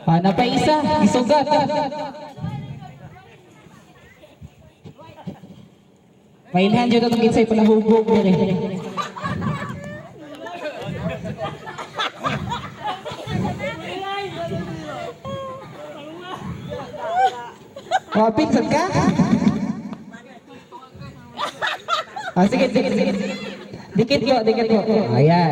Napay isa, isugat. Mailhan dyan itong ginsay palahubog dire. Pinsan ka? Sige. Dikit ko. Ayan.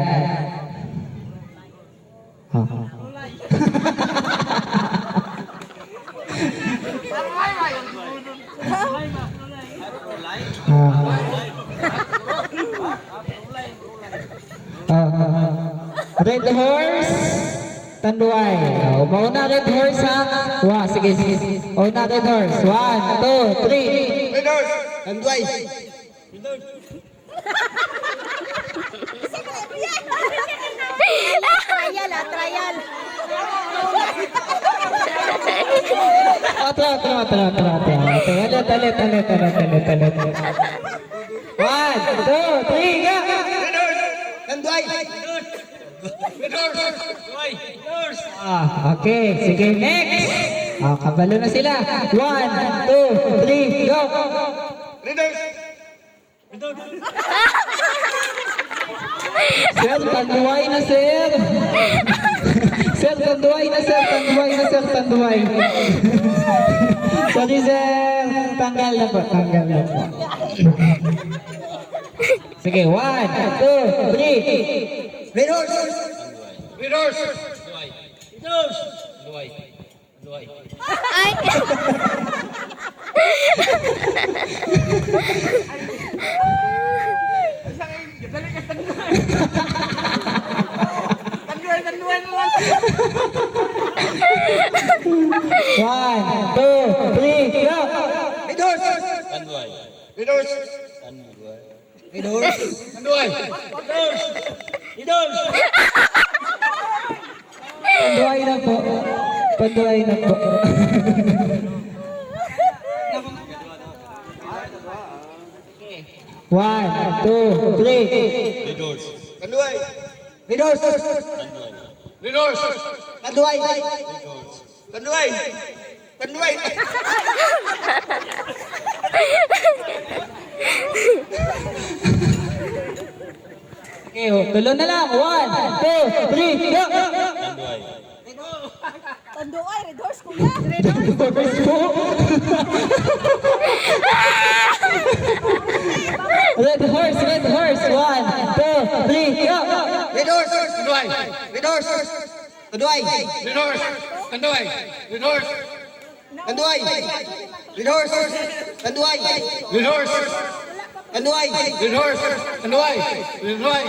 Red horse, Tanduay. Mauna red horse ha. Sige. Mauna red horse. 1, 2, 3. Red horse, Tanduay. Trial. Talit. 1, 2, 3, go! Tanduay. Okay, sige, next! Kabalo na sila. 1, 2, 3, go! Sir, tanduay na, sir! Sir, tanduay na. Sorry, sir. Tanggal na po. Sige, 1, 2, 3. Red horse. Ay! One, two, three, go! Red horse. Red horse. Tanduay. Panduay na po. One, two, three. Tanduay. Red horse. Tanduay. Okay, tulo na lang. 1, 2, 3, go! Tanduay, red horse kuya. Red horse. 1, 2, 3, go! Red horse. Tanduay. Tanduay. Tanduay.